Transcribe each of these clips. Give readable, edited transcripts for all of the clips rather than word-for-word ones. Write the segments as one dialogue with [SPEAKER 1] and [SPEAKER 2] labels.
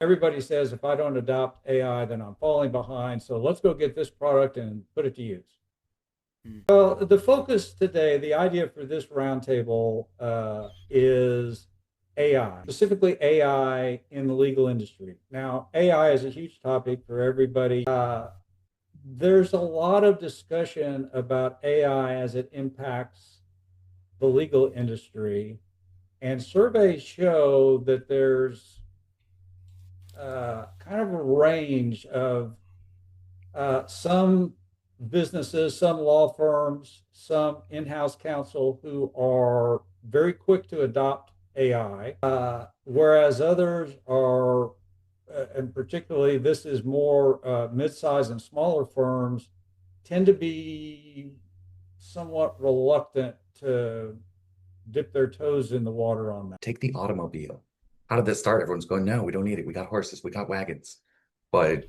[SPEAKER 1] everybody says if I don't adopt AI, then I'm falling behind. So let's go get this product and put it to use.
[SPEAKER 2] Mm.
[SPEAKER 1] Well, the focus today, the idea for this roundtable is AI, specifically AI in the legal industry. Now, AI is a huge topic for everybody. There's a lot of discussion about AI as it impacts the legal industry, and surveys show that there's kind of a range of some businesses, some law firms, some in-house counsel who are very quick to adopt AI, whereas others are, and particularly this is more mid-sized and smaller firms, tend to be somewhat reluctant to dip their toes in the water on that.
[SPEAKER 3] Take the automobile. How did this start? Everyone's going, no, we don't need it. We got horses, we got wagons. But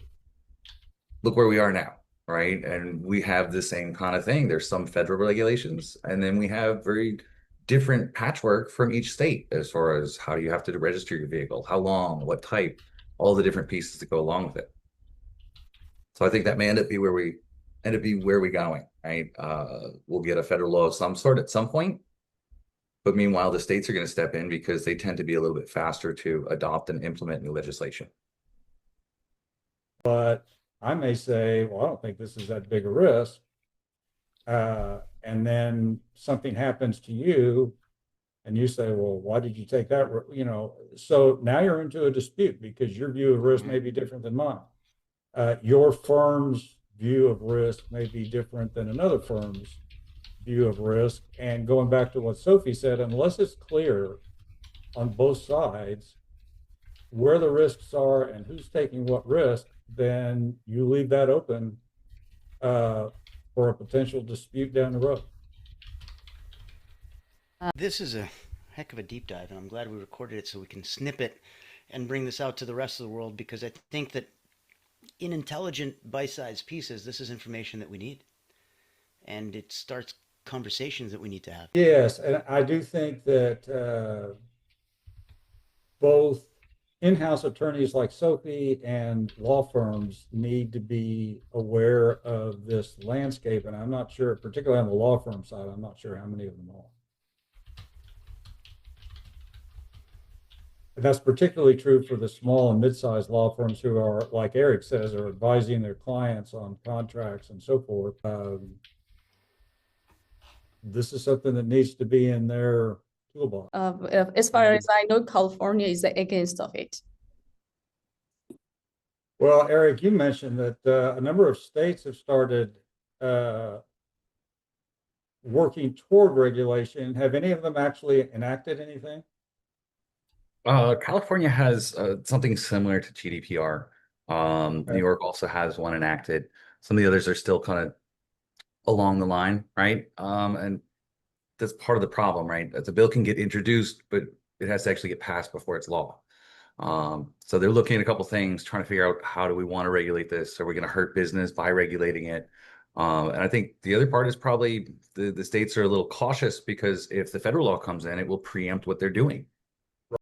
[SPEAKER 3] look where we are now, right? And we have the same kind of thing. There's some federal regulations, and then we have very different patchwork from each state as far as how you have to register your vehicle, how long, what type, all the different pieces that go along with it. So I think that may end up be where we going, right? We'll get a federal law of some sort at some point. But meanwhile, the states are going to step in because they tend to be a little bit faster to adopt and implement new legislation.
[SPEAKER 1] But I may say, well, I don't think this is that big a risk. And then something happens to you and you say, well, why did you take that? So now you're into a dispute because your view of risk may be different than mine. Your firm's view of risk may be different than another firm's view of risk. And going back to what Sophie said, unless it's clear on both sides where the risks are and who's taking what risk, then you leave that open for a potential dispute down the road.
[SPEAKER 2] This is a heck of a deep dive, and I'm glad we recorded it so we can snip it and bring this out to the rest of the world, because I think that in intelligent, bite-sized pieces, this is information that we need. And it starts conversations that we need to have.
[SPEAKER 1] Yes, and I do think that both in-house attorneys like Sophie and law firms need to be aware of this landscape. And I'm not sure, particularly on the law firm side, I'm not sure how many of them are. And that's particularly true for the small and mid-sized law firms who are, like Eric says, are advising their clients on contracts and so forth. This is something that needs to be in their toolbox.
[SPEAKER 4] As far as I know, California is against of it.
[SPEAKER 1] Well, Eric, you mentioned that a number of states have started working toward regulation. Have any of them actually enacted anything?
[SPEAKER 3] California has something similar to GDPR.
[SPEAKER 1] Okay.
[SPEAKER 3] New York also has one enacted. Some of the others are still kind of along the line, right? And that's part of the problem, right? The bill can get introduced, but it has to actually get passed before it's law. So they're looking at a couple things, trying to figure out how do we want to regulate this? Are we going to hurt business by regulating it? And I think the other part is probably the states are a little cautious because if the federal law comes in, it will preempt what they're doing.